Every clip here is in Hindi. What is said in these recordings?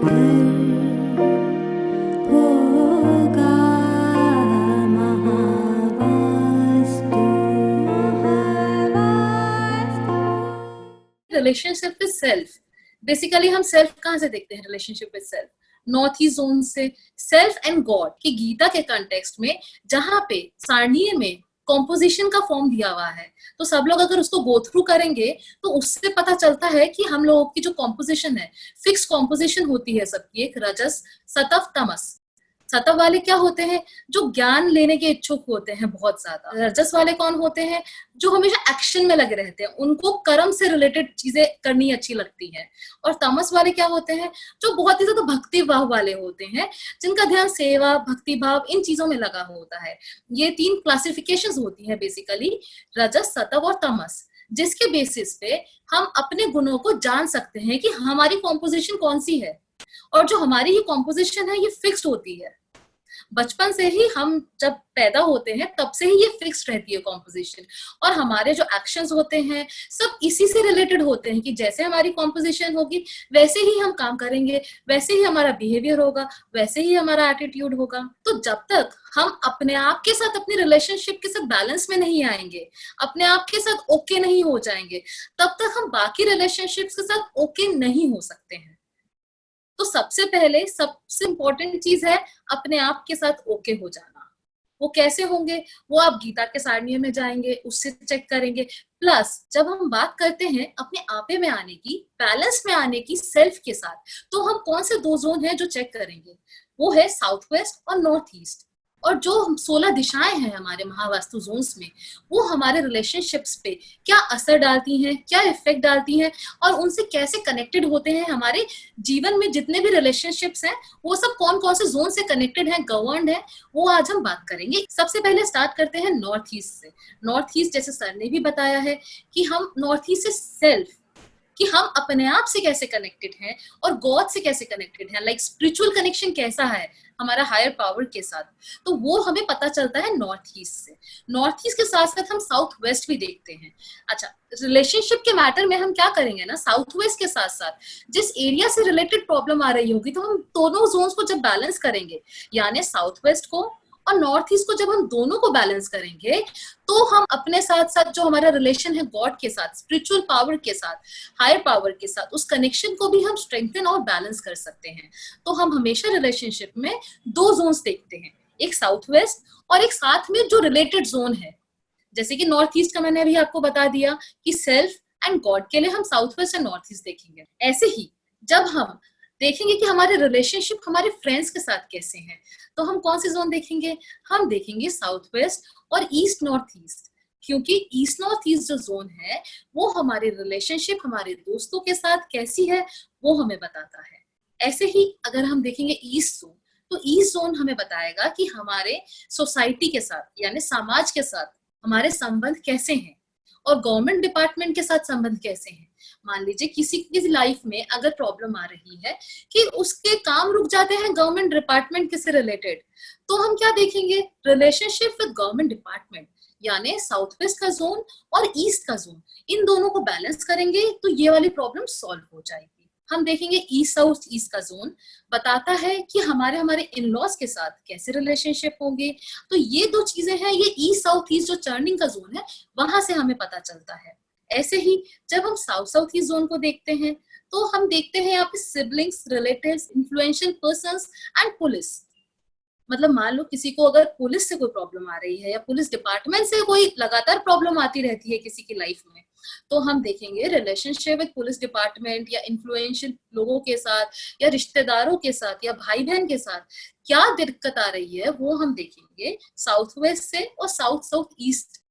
घर होगा Mahavastu. Relationship with self, basically हम सेल्फ कहाँ से देखते हैं? Relationship with self north east zone से। सेल्फ एंड गॉड की गीता के कंटेक्स्ट में जहां पे सारणीय में कॉम्पोजिशन का फॉर्म दिया हुआ है, तो सब लोग अगर उसको गो थ्रू करेंगे तो उससे पता चलता है कि हम लोगों की जो कॉम्पोजिशन है, फिक्स कॉम्पोजिशन होती है सबकी, एक रजस सतव तमस। सतव वाले क्या होते हैं? जो ज्ञान लेने के इच्छुक होते हैं बहुत ज्यादा। रजस वाले कौन होते हैं? जो हमेशा एक्शन में लगे रहते हैं, उनको कर्म से रिलेटेड चीजें करनी अच्छी लगती है। और तमस वाले क्या होते हैं? जो बहुत ही ज्यादा भक्ति भाव वाले होते हैं, जिनका ध्यान सेवा भक्ति भाव इन चीजों में लगा होता है। ये 3 क्लासिफिकेशंस होती है बेसिकली, रजस सतव और तमस, जिसके बेसिस पे हम अपने गुणों को जान सकते हैं कि हमारी कॉम्पोजिशन कौन सी है। और जो हमारी ये कॉम्पोजिशन है ये फिक्स्ड होती है। बचपन से ही हम जब पैदा होते हैं तब से ही ये फिक्स्ड रहती है कॉम्पोजिशन। और हमारे जो एक्शंस होते हैं सब इसी से रिलेटेड होते हैं कि जैसे हमारी कॉम्पोजिशन होगी वैसे ही हम काम करेंगे, वैसे ही हमारा बिहेवियर होगा, वैसे ही हमारा एटीट्यूड होगा। तो जब तक हम अपने आप के साथ अपनी रिलेशनशिप के साथ बैलेंस में नहीं आएंगे, अपने आप के साथ ओके नहीं हो जाएंगे, तब तक हम बाकी रिलेशनशिप्स के साथ ओके नहीं हो सकते हैं। तो सबसे पहले सबसे इंपॉर्टेंट चीज है अपने आप के साथ ओके हो जाना। वो कैसे होंगे? वो आप गीता के सारणियों में जाएंगे, उससे चेक करेंगे। प्लस जब हम बात करते हैं अपने आपे में आने की, बैलेंस में आने की सेल्फ के साथ, तो हम कौन से 2 जोन है जो चेक करेंगे? वो है साउथ वेस्ट और नॉर्थ ईस्ट। और जो 16 दिशाएं हैं हमारे महावास्तु जोन्स में, वो हमारे रिलेशनशिप्स पे क्या असर डालती हैं, क्या इफेक्ट डालती हैं, और उनसे कैसे कनेक्टेड होते हैं हमारे जीवन में जितने भी रिलेशनशिप्स हैं, वो सब कौन कौन से जोन से कनेक्टेड हैं, गवर्नड है, वो आज हम बात करेंगे। सबसे पहले स्टार्ट करते हैं नॉर्थ ईस्ट से। नॉर्थ ईस्ट, जैसे सर ने भी बताया है कि हम नॉर्थ ईस्ट से सेल्फ, कि हम अपने आप से कैसे कनेक्टेड हैं और गॉड से कैसे कनेक्टेड हैं, लाइक स्पिरिचुअल कनेक्शन कैसा है हमारा हायर पावर के साथ, तो वो हमें पता चलता है नॉर्थ ईस्ट से। नॉर्थ ईस्ट के साथ साथ हम साउथ वेस्ट भी देखते हैं। अच्छा, रिलेशनशिप के मैटर में हम क्या करेंगे ना, साउथ वेस्ट के साथ साथ जिस एरिया से रिलेटेड प्रॉब्लम आ रही होगी, तो हम दोनों जोन्स को जब बैलेंस करेंगे, यानी साउथ वेस्ट को और नॉर्थ ईस्ट को जब हम दोनों को बैलेंस करेंगे, तो हम अपने साथ साथ जो हमारा रिलेशन है गॉड के साथ, स्पिरिचुअल पावर के साथ, हायर पावर के साथ, उस कनेक्शन को भी हम स्ट्रेंथन और बैलेंस कर सकते हैं। तो हम हमेशा रिलेशनशिप में 2 जोन्स देखते हैं, एक साउथ वेस्ट और एक साथ में जो रिलेटेड जोन है। जैसे कि नॉर्थ ईस्ट का मैंने अभी आपको बता दिया कि सेल्फ एंड गॉड के लिए हम south west and north east देखेंगे। ऐसे ही जब हम देखेंगे कि हमारे रिलेशनशिप हमारे फ्रेंड्स के साथ कैसे हैं, तो हम कौन से जोन देखेंगे? हम देखेंगे साउथ वेस्ट और ईस्ट नॉर्थ ईस्ट, क्योंकि ईस्ट नॉर्थ ईस्ट जो जोन है वो हमारे रिलेशनशिप हमारे दोस्तों के साथ कैसी है वो हमें बताता है। ऐसे ही अगर हम देखेंगे ईस्ट जोन, तो ईस्ट जोन हमें बताएगा कि हमारे सोसाइटी के साथ यानी समाज के साथ हमारे संबंध कैसे हैं और गवर्नमेंट डिपार्टमेंट के साथ संबंध कैसे हैं। मान लीजिए किसी की लाइफ में अगर प्रॉब्लम आ रही है कि उसके काम रुक जाते हैं गवर्नमेंट डिपार्टमेंट से रिलेटेड, तो हम क्या देखेंगे? रिलेशनशिप विद गवर्नमेंट डिपार्टमेंट, यानी साउथ वेस्ट का जोन और ईस्ट का जोन, इन दोनों को बैलेंस करेंगे तो ये वाली प्रॉब्लम सॉल्व हो जाएगी। हम देखेंगे ईस्ट साउथ ईस्ट का जोन बताता है कि हमारे हमारे इन लॉज के साथ कैसे रिलेशनशिप होंगे। तो ये 2 चीजें हैं, ये ईस्ट साउथ ईस्ट जो टर्निंग का जोन है वहां से हमें पता चलता है। ऐसे ही जब हम साउथ साउथ ईस्ट जोन को देखते हैं, तो हम देखते हैं यहाँ पे siblings, relatives, influential persons and police. मतलब मान लो किसी को अगर पुलिस से कोई प्रॉब्लम आ रही है या पुलिस डिपार्टमेंट से कोई लगातार प्रॉब्लम आती रहती है किसी की लाइफ में, तो हम देखेंगे रिलेशनशिप विद पुलिस डिपार्टमेंट या इन्फ्लुएंशियल लोगों के साथ या रिश्तेदारों के साथ या भाई बहन के साथ क्या दिक्कत आ रही है, वो हम देखेंगे साउथ वेस्ट से और साउथ साउथ ईस्ट।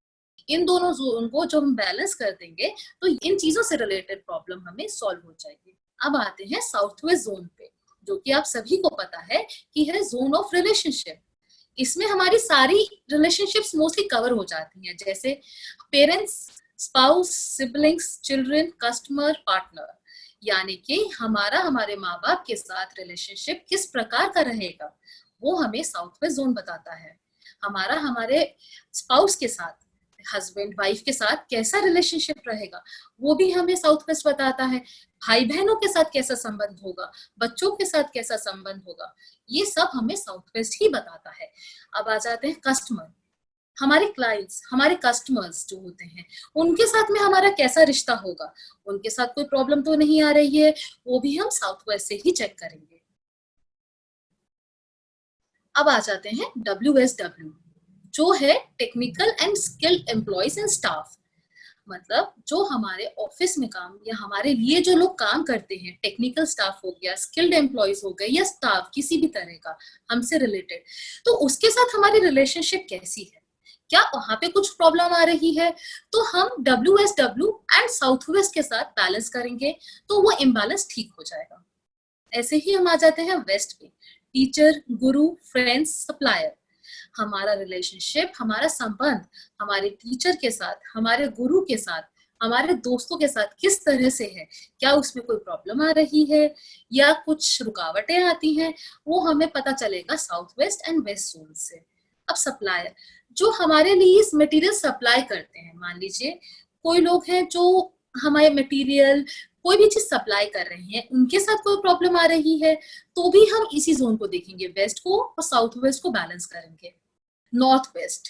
इन दोनों जोन को जो हम बैलेंस कर देंगे तो इन चीजों से रिलेटेड प्रॉब्लम हमें सॉल्व हो जाएगी। अब आते हैं साउथ वेस्ट जोन पे, जो कि आप सभी को पता है कि है जोन ऑफ रिलेशनशिप। इसमें हमारी सारी रिलेशनशिप्स मोस्टली कवर हो जाती हैं, जैसे parents, spouse, siblings, children, customer, partner. यानी कि हमारा हमारे माँ बाप के साथ रिलेशनशिप किस प्रकार का रहेगा वो हमें साउथ वेस्ट जोन बताता है। हमारा हमारे स्पाउस के साथ हस्बैंड वाइफ के साथ कैसा रिलेशनशिप रहेगा वो भी हमें साउथ वेस्ट बताता है। भाई बहनों के साथ कैसा संबंध होगा, बच्चों के साथ कैसा संबंध होगा, ये सब हमें साउथ वेस्ट ही बताता है। अब आ जाते हैं कस्टमर, हमारे क्लाइंट्स, हमारे कस्टमर्स जो होते हैं उनके साथ में हमारा कैसा रिश्ता होगा, उनके साथ कोई प्रॉब्लम तो नहीं आ रही है, वो भी हम साउथ वेस्ट से ही चेक करेंगे। अब आ जाते हैं WSW, जो है technical and skilled employees and staff. मतलब जो हमारे ऑफिस में काम या हमारे लिए जो लोग काम करते हैं, टेक्निकल स्टाफ हो गया, स्किल्ड एम्प्लॉयज हो गए, या स्टाफ किसी भी तरह का हमसे रिलेटेड, तो उसके साथ हमारी रिलेशनशिप कैसी है, क्या वहां पे कुछ प्रॉब्लम आ रही है, तो हम WSW एंड साउथ वेस्ट के साथ बैलेंस करेंगे तो वो इम्बैलेंस ठीक हो जाएगा। ऐसे ही हम आ जाते हैं वेस्ट पे, टीचर, गुरु, फ्रेंड्स, सप्लायर। हमारा रिलेशनशिप, हमारा संबंध हमारे टीचर के साथ, हमारे गुरु के साथ, हमारे दोस्तों के साथ किस तरह से है, क्या उसमें कोई प्रॉब्लम आ रही है या कुछ रुकावटें आती हैं, वो हमें पता चलेगा south west and west zone से। अब सप्लायर, जो हमारे लिए इस मटेरियल सप्लाई करते हैं, मान लीजिए कोई लोग हैं जो हमारे मटेरियल कोई भी चीज सप्लाई कर रहे हैं, उनके साथ कोई प्रॉब्लम आ रही है तो भी हम इसी जोन को देखेंगे, वेस्ट को और साउथ वेस्ट को बैलेंस करेंगे। North west,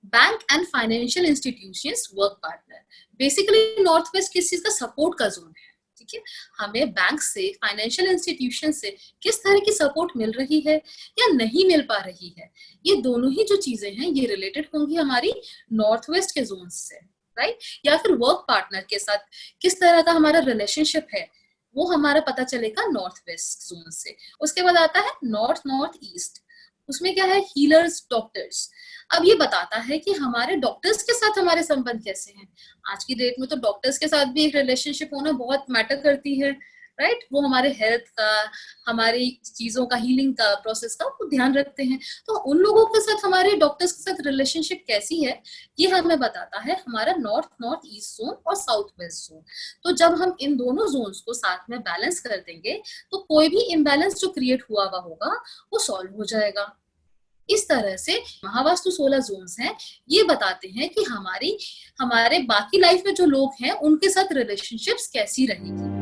bank and financial institutions work partner. Basically north west किस चीज का सपोर्ट का जोन है, ठीक है, हमें बैंक से, फाइनेंशियल इंस्टीट्यूशन से किस तरह की सपोर्ट मिल रही है या नहीं मिल पा रही है, ये दोनों ही जो चीजें हैं ये रिलेटेड होंगी हमारी नॉर्थ वेस्ट के जोन से, राइट। या फिर वर्क पार्टनर के साथ किस तरह का हमारा रिलेशनशिप है वो हमारा पता चलेगा नॉर्थ वेस्ट जोन से। उसके बाद आता है नॉर्थ नॉर्थ ईस्ट, उसमें क्या है, हीलर्स, डॉक्टर्स। अब ये बताता है कि हमारे डॉक्टर्स के साथ हमारे संबंध कैसे हैं। आज की डेट में तो डॉक्टर्स के साथ भी एक रिलेशनशिप होना बहुत मैटर करती है, राइट। वो हमारे हेल्थ का, हमारी चीजों का, हीलिंग का, प्रोसेस का वो ध्यान रखते हैं। तो उन लोगों के साथ हमारे डॉक्टर्स के साथ रिलेशनशिप कैसी है ये हमें बताता है हमारा नॉर्थ नॉर्थ ईस्ट जोन और साउथ वेस्ट जोन। तो जब हम इन दोनों जोन्स को साथ में बैलेंस कर देंगे तो कोई भी इम्बैलेंस जो क्रिएट हुआ होगा वो सॉल्व हो जाएगा। इस तरह से महावास्तु 16 जोन्स हैं, ये बताते हैं कि हमारे बाकी लाइफ में जो लोग हैं उनके साथ रिलेशनशिप्स कैसी रहेगी।